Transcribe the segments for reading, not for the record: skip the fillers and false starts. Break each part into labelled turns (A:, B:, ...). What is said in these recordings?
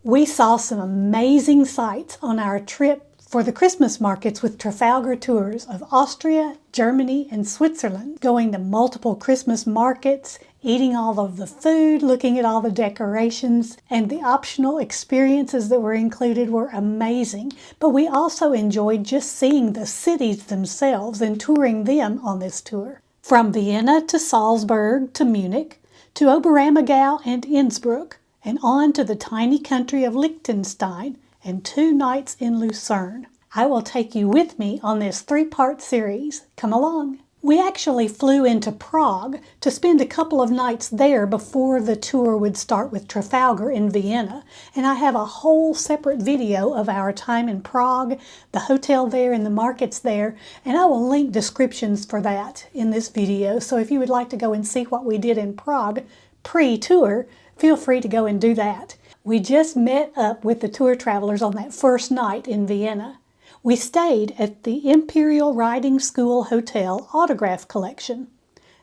A: We saw some amazing sights on our trip for the Christmas markets with Trafalgar Tours of Austria, Germany, and Switzerland, going to multiple Christmas markets, eating all of the food, looking at all the decorations, and the optional experiences that were included were amazing. But we also enjoyed just seeing the cities themselves and touring them on this tour. From Vienna to Salzburg to Munich, to Oberammergau and Innsbruck, and on to the tiny country of Liechtenstein, and 2 nights in Lucerne. I will take you with me on this 3-part series. Come along. We actually flew into Prague to spend a couple of nights there before the tour would start with Trafalgar in Vienna, and I have a whole separate video of our time in Prague, the hotel there and the markets there, and I will link descriptions for that in this video, so if you would like to go and see what we did in Prague pre-tour, feel free to go and do that. We just met up with the tour travelers on that first night in Vienna. We stayed at the Imperial Riding School Hotel Autograph Collection.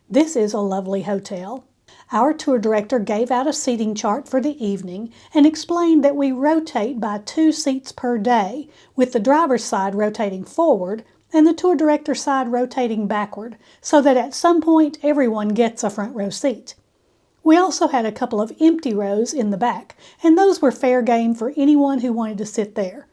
A: This is a lovely hotel. Our tour director gave out a seating chart for the evening and explained that we rotate by 2 seats per day, with the driver's side rotating forward and the tour director's side rotating backward, so that at some point everyone gets a front row seat. We also had a couple of empty rows in the back, and those were fair game for anyone who wanted to sit there.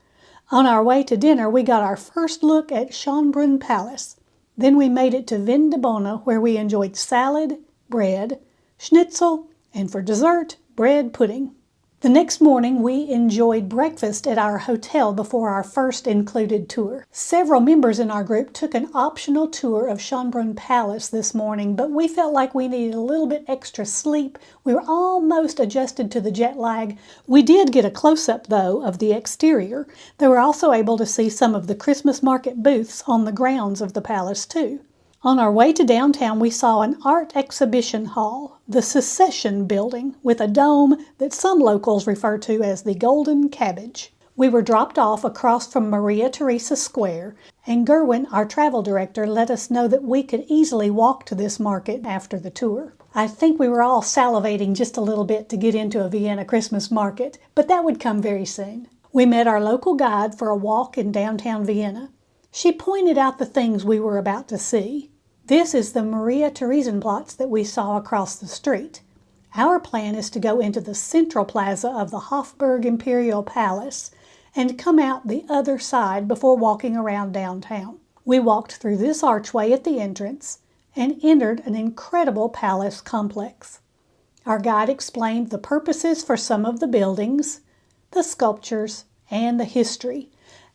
A: On our way to dinner, we got our first look at Hoffburg Palace. Then we made it to Vienna, where we enjoyed salad, bread, schnitzel, and for dessert, bread pudding. The next morning, we enjoyed breakfast at our hotel before our first included tour. Several members in our group took an optional tour of Hoffburg Palace this morning, but we felt like we needed a little bit extra sleep. We were almost adjusted to the jet lag. We did get a close-up, though, of the exterior. They were also able to see some of the Christmas market booths on the grounds of the palace, too. On our way to downtown, we saw an art exhibition hall, the Secession Building, with a dome that some locals refer to as the Golden Cabbage. We were dropped off across from Maria Theresa Square, and Gerwin, our travel director, let us know that we could easily walk to this market after the tour. I think we were all salivating just a little bit to get into a Vienna Christmas market, but that would come very soon. We met our local guide for a walk in downtown Vienna. She pointed out the things we were about to see. This is the Maria Theresienplatz that we saw across the street. Our plan is to go into the central plaza of the Hoffburg Imperial Palace and come out the other side before walking around downtown. We walked through this archway at the entrance and entered an incredible palace complex. Our guide explained the purposes for some of the buildings, the sculptures, and the history.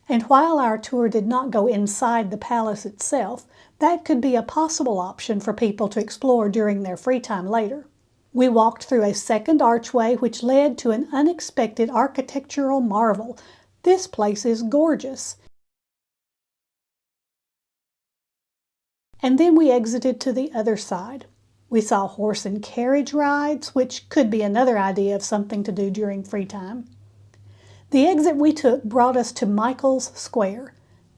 A: And while our tour did not go inside the palace itself, that could be a possible option for people to explore during their free time later. We walked through a second archway which led to an unexpected architectural marvel. This place is gorgeous. And then we exited to the other side. We saw horse and carriage rides, which could be another idea of something to do during free time. The exit we took brought us to Michael's Square.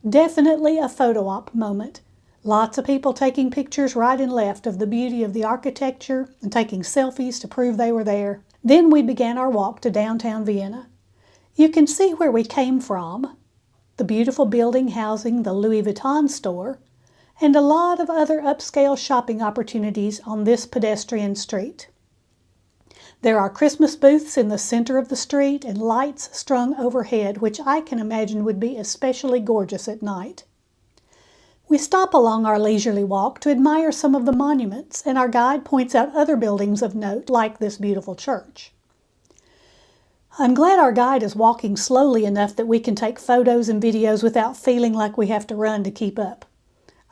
A: Definitely a photo op moment. Lots of people taking pictures right and left of the beauty of the architecture and taking selfies to prove they were there. Then we began our walk to downtown Vienna. You can see where we came from, the beautiful building housing the Louis Vuitton store, and a lot of other upscale shopping opportunities on this pedestrian street. There are Christmas booths in the center of the street and lights strung overhead, which I can imagine would be especially gorgeous at night. We stop along our leisurely walk to admire some of the monuments, and our guide points out other buildings of note, like this beautiful church. I'm glad our guide is walking slowly enough that we can take photos and videos without feeling like we have to run to keep up.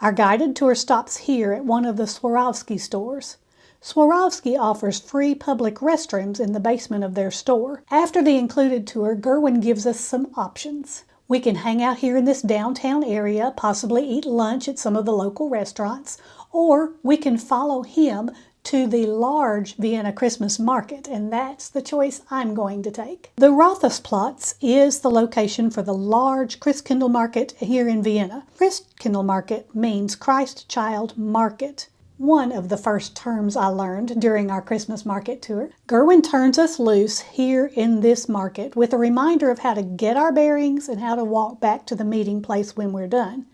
A: Our guided tour stops here at one of the Swarovski stores. Swarovski offers free public restrooms in the basement of their store. After the included tour, Gerwin gives us some options. We can hang out here in this downtown area, possibly eat lunch at some of the local restaurants, or we can follow him to the large Vienna Christmas market, and that's the choice I'm going to take. The Rathausplatz is the location for the large Christkindl market here in Vienna. Christkindl market means Christ Child Market. one of the first terms I learned during our Christmas market tour. Gerwin turns us loose here in this market with a reminder of how to get our bearings and how to walk back to the meeting place when we're done.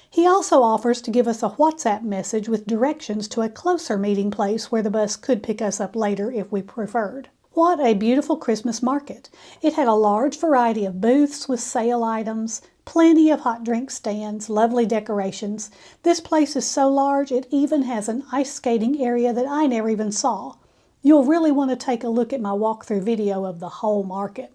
A: He also offers to give us a WhatsApp message with directions to a closer meeting place where the bus could pick us up later if we preferred. What a beautiful Christmas market! It had a large variety of booths with sale items, plenty of hot drink stands, lovely decorations. This place is so large it even has an ice skating area that I never even saw. You'll really want to take a look at my walkthrough video of the whole market.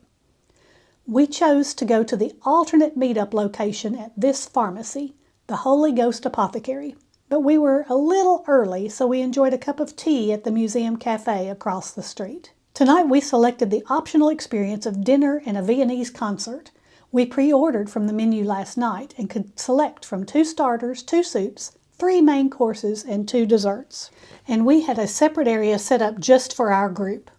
A: We chose to go to the alternate meetup location at this pharmacy, the Holy Ghost Apothecary. But we were a little early, so we enjoyed a cup of tea at the Museum Cafe across the street. Tonight we selected the optional experience of dinner and a Viennese concert. We pre-ordered from the menu last night and could select from 2 starters, 2 soups, 3 main courses, and 2 desserts. And we had a separate area set up just for our group.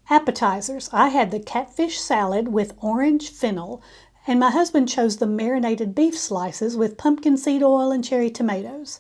A: Appetizers. I had the catfish salad with orange fennel, and my husband chose the marinated beef slices with pumpkin seed oil and cherry tomatoes.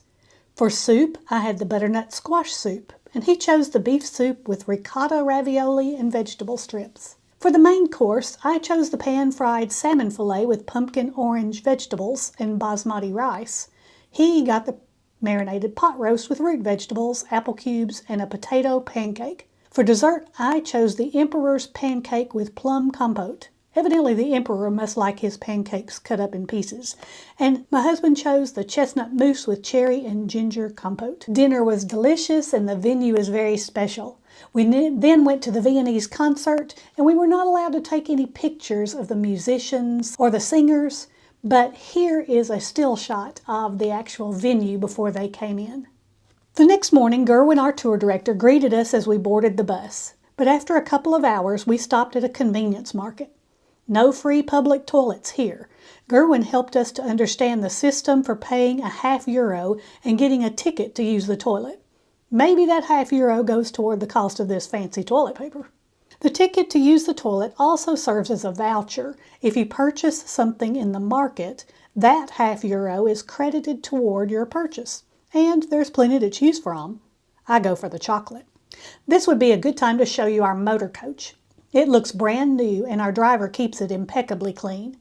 A: For soup, I had the butternut squash soup, and he chose the beef soup with ricotta ravioli and vegetable strips. For the main course, I chose the pan-fried salmon fillet with pumpkin orange vegetables and basmati rice. He got the marinated pot roast with root vegetables, apple cubes, and a potato pancake. For dessert, I chose the Emperor's pancake with plum compote. Evidently, the Emperor must like his pancakes cut up in pieces. And my husband chose the chestnut mousse with cherry and ginger compote. Dinner was delicious and the venue is very special. We then went to the Viennese concert, and we were not allowed to take any pictures of the musicians or the singers, but here is a still shot of the actual venue before they came in. The next morning, Gerwin, our tour director, greeted us as we boarded the bus. But after a couple of hours, we stopped at a convenience market. No free public toilets here. Gerwin helped us to understand the system for paying €0.50 and getting a ticket to use the toilet. Maybe that €0.50 goes toward the cost of this fancy toilet paper. The ticket to use the toilet also serves as a voucher. If you purchase something in the market, that €0.50 is credited toward your purchase. And there's plenty to choose from. I go for the chocolate. This would be a good time to show you our motor coach. It looks brand new and our driver keeps it impeccably clean.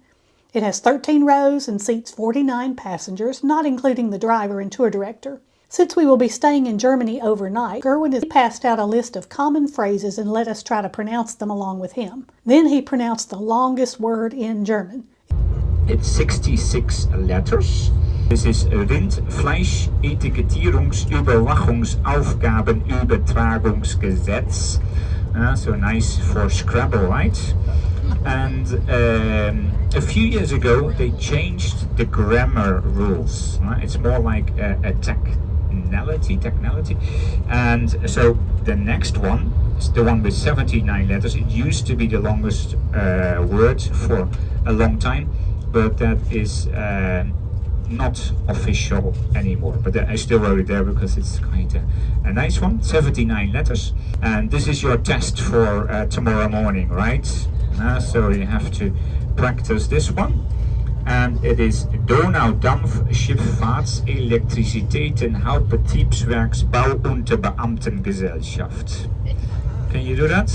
A: It has 13 rows and seats 49 passengers, not including the driver and tour director. Since we will be staying in Germany overnight, Gerwin has passed out a list of common phrases and let us try to pronounce them along with him. Then he pronounced the longest word in German.
B: It's 66 letters. This is Rindfleisch Etikettierungsüberwachungsaufgabenübertragungsgesetz. So nice for Scrabble, right? And a few years ago they changed the grammar rules. Right? It's more like a technicality. And so the next one is the one with 79 letters. It used to be the longest word for a long time, but that is not official anymore, but I still wrote it there because it's quite a nice one. 79 letters, and this is your test for tomorrow morning, right? So you have to practice this one, and it is Donaudampfschifffahrtselektrizitäten-Hauptbetriebswerksbau- Unterbeamtengesellschaft. Can you do that?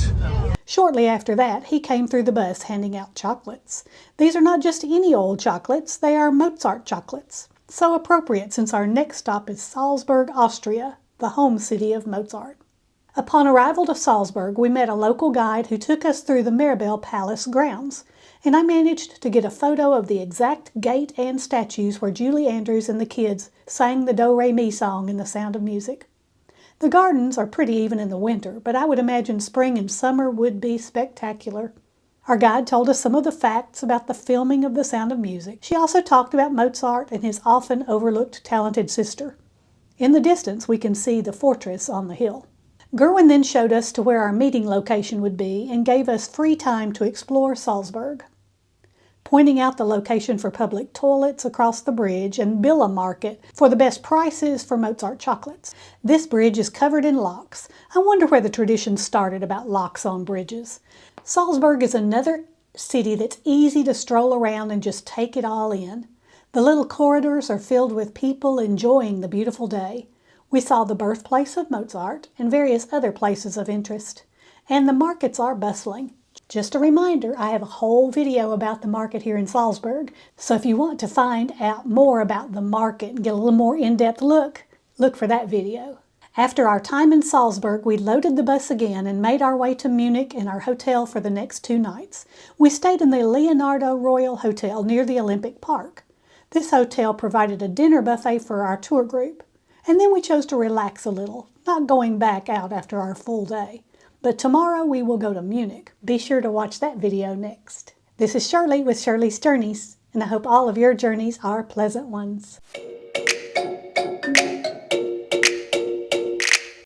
A: Shortly after that, he came through the bus handing out chocolates. These are not just any old chocolates, they are Mozart chocolates. So appropriate since our next stop is Salzburg, Austria, the home city of Mozart. Upon arrival to Salzburg, we met a local guide who took us through the Meribell Palace grounds, and I managed to get a photo of the exact gate and statues where Julie Andrews and the kids sang the Do-Re-Mi song in The Sound of Music. The gardens are pretty even in the winter, but I would imagine spring and summer would be spectacular. Our guide told us some of the facts about the filming of The Sound of Music. She also talked about Mozart and his often overlooked talented sister. In the distance, we can see the fortress on the hill. Gerwin then showed us to where our meeting location would be and gave us free time to explore Salzburg, pointing out the location for public toilets across the bridge and Billa Market for the best prices for Mozart chocolates. This bridge is covered in locks. I wonder where the tradition started about locks on bridges. Salzburg is another city that's easy to stroll around and just take it all in. The little corridors are filled with people enjoying the beautiful day. We saw the birthplace of Mozart and various other places of interest. And the markets are bustling. Just a reminder, I have a whole video about the market here in Salzburg, so if you want to find out more about the market and get a little more in-depth look for that video. After our time in Salzburg, we loaded the bus again and made our way to Munich and our hotel for the next 2 nights. We stayed in the Leonardo Royal Hotel near the Olympic Park. This hotel provided a dinner buffet for our tour group, and then we chose to relax a little, not going back out after our full day. But tomorrow we will go to Munich. Be sure to watch that video next. This is Shirley with Shirley's Journeys, and I hope all of your journeys are pleasant ones.